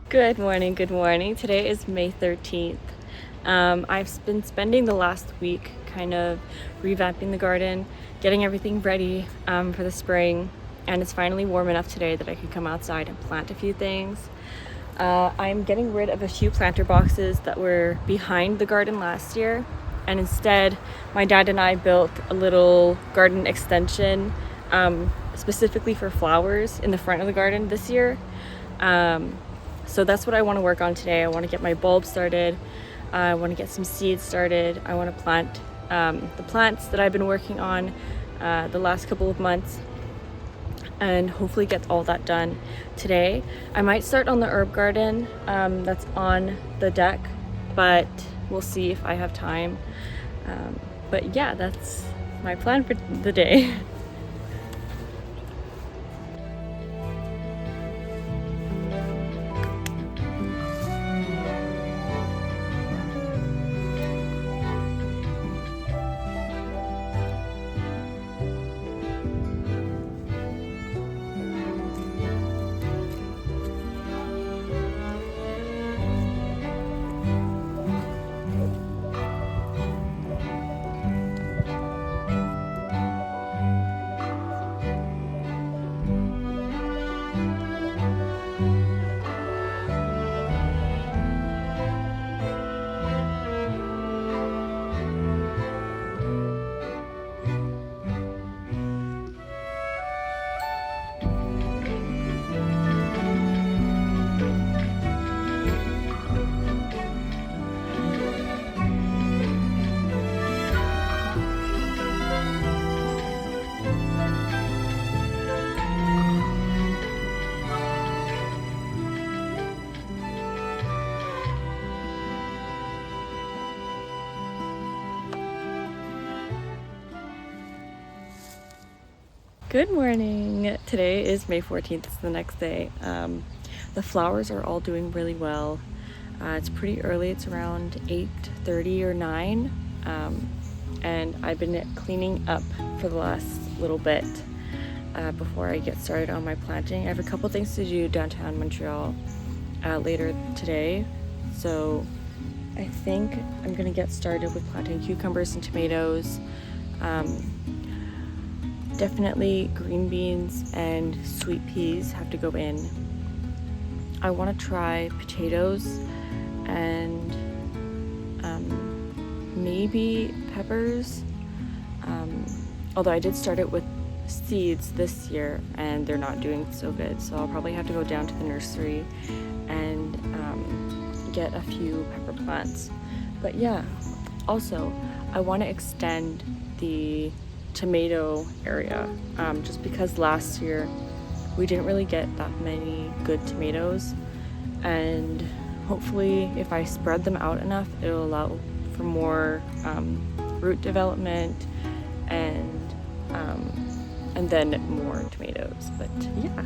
Good morning, good morning. Today is May 13th. I've been spending the last week kind of revamping the garden, getting everything ready for the spring, and it's finally warm enough today that I can come outside and plant a few things. I'm getting rid of a few planter boxes that were behind the garden last year, and instead my dad and I built a little garden extension specifically for flowers in the front of the garden this year. So that's what I want to work on today. I want to get my bulbs started. I want to get some seeds started. I want to plant the plants that I've been working on the last couple of months and hopefully get all that done today. I might start on the herb garden that's on the deck, but we'll see if I have time. But yeah, that's my plan for the day. Good morning. Today is May 14th. It's the next day. The flowers are all doing really well. It's pretty early. It's around 8:30 or 9. And I've been cleaning up for the last little bit before I get started on my planting. I have a couple things to do downtown Montreal later today. So I think I'm going to get started with planting cucumbers and tomatoes. Definitely green beans and sweet peas have to go in. I want to try potatoes and maybe peppers. Although I did start it with seeds this year and they're not doing so good, so I'll probably have to go down to the nursery and get a few pepper plants. But yeah, also I want to extend the tomato area just because last year we didn't really get that many good tomatoes, and hopefully if I spread them out enough it'll allow for more root development and then more tomatoes. But yeah.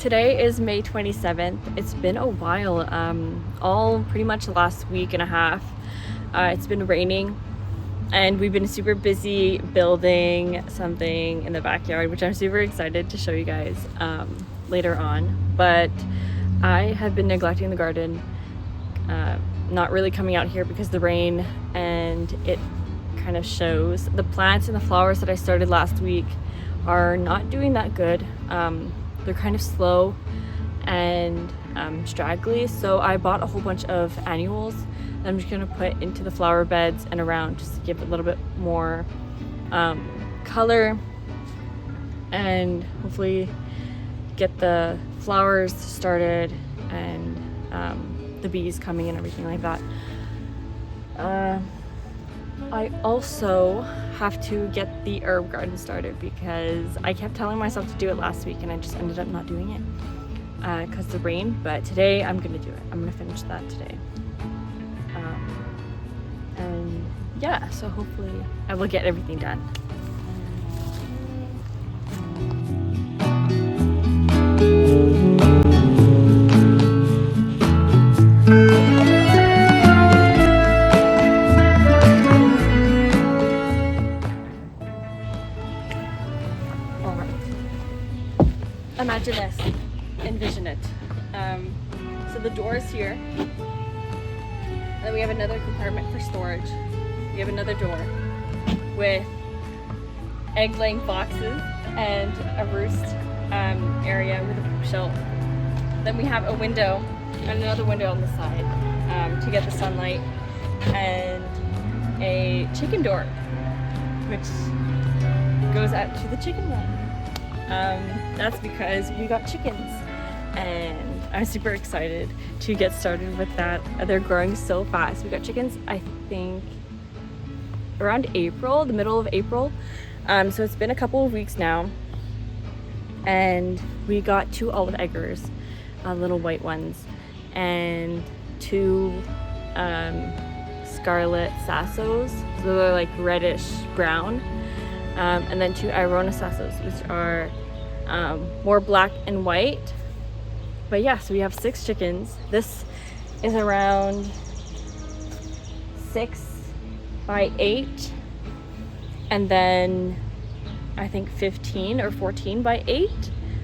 Today is May 27th. It's been a while, all pretty much the last week and a half. It's been raining and we've been super busy building something in the backyard, which I'm super excited to show you guys later on. But I have been neglecting the garden, not really coming out here because of the rain, and it kind of shows. The plants and the flowers that I started last week are not doing that good. They're kind of slow and straggly, so I bought a whole bunch of annuals that I'm just gonna put into the flower beds and around, just to give it a little bit more color and hopefully get the flowers started and the bees coming and everything like that. I also have to get the herb garden started because I kept telling myself to do it last week and I just ended up not doing it because of the rain. But today I'm gonna do it. I'm gonna finish that today. And yeah, so hopefully I will get everything done. Imagine this, envision it. So the door is here, and then we have another compartment for storage. We have another door with egg-laying boxes and a roost area with a poop shelf. Then we have a window and another window on the side to get the sunlight, and a chicken door, which goes out to the chicken run. That's because we got chickens and I'm super excited to get started with that. They're growing so fast. We got chickens, I think, around April, the middle of April. So it's been a couple of weeks now, and we got 2 olive eggers, little white ones, and 2 scarlet sassos, so they're like reddish brown. And then 2 Irona sassos, which are more black and white. But yeah, so we have 6 chickens. This is around 6 by 8, and then I think 15 or 14 by 8.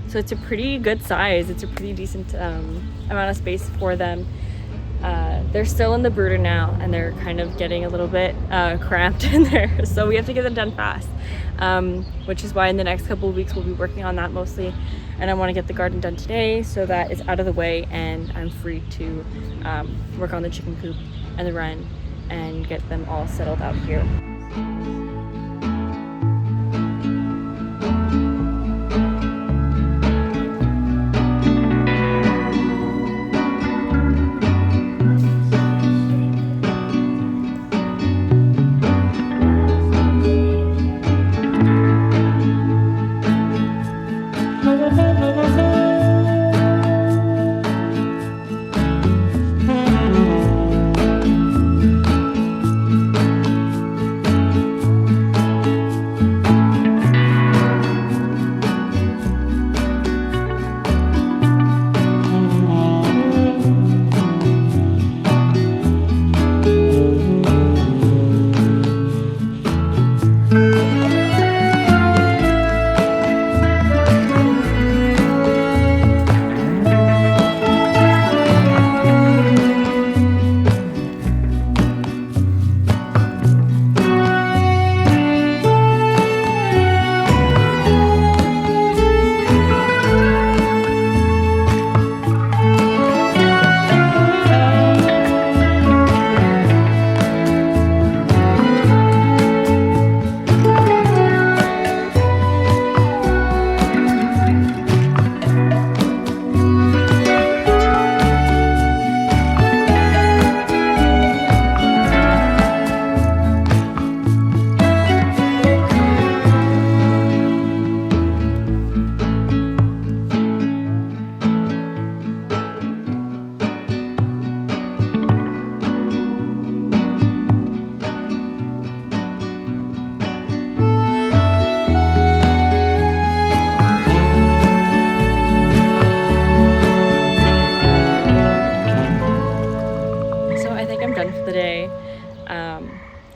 So it's a pretty good size. It's a pretty decent amount of space for them. They're still in the brooder now, and they're kind of getting a little bit cramped in there, so we have to get them done fast, which is why in the next couple of weeks we'll be working on that mostly. And I want to get the garden done today so that it's out of the way and I'm free to work on the chicken coop and the run and get them all settled out here.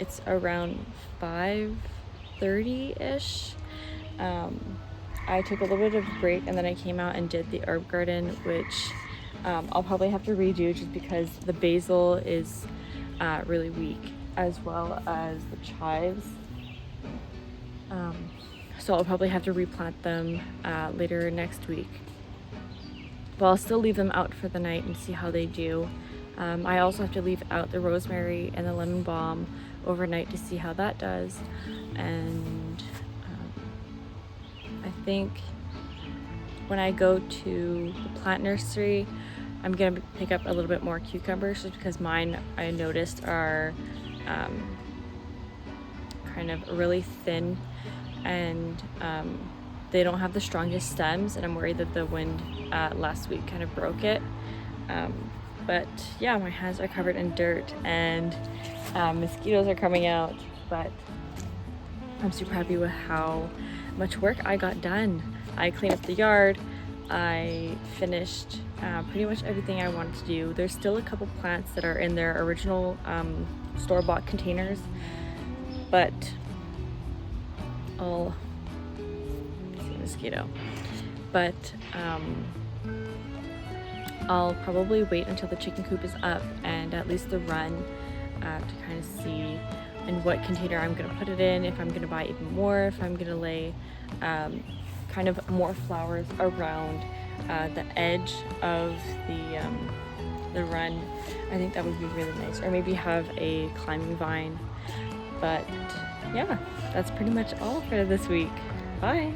It's around 5:30-ish. I took a little bit of a break and then I came out and did the herb garden, which I'll probably have to redo just because the basil is really weak, as well as the chives. So I'll probably have to replant them later next week. But I'll still leave them out for the night and see how they do. I also have to leave out the rosemary and the lemon balm overnight to see how that does. And I think when I go to the plant nursery, I'm gonna pick up a little bit more cucumbers, just because mine, I noticed, are kind of really thin, and they don't have the strongest stems, and I'm worried that the wind last week kind of broke it. But yeah, my hands are covered in dirt and mosquitoes are coming out, but I'm super happy with how much work I got done. I cleaned up the yard, I finished pretty much everything I wanted to do. There's still a couple plants that are in their original store-bought containers, but I'll see a mosquito. But I'll probably wait until the chicken coop is up and at least the run to kind of see in what container I'm going to put it in, if I'm going to buy even more, if I'm going to lay kind of more flowers around the edge of the run. I think that would be really nice, or maybe have a climbing vine. But yeah, that's pretty much all for this week. Bye.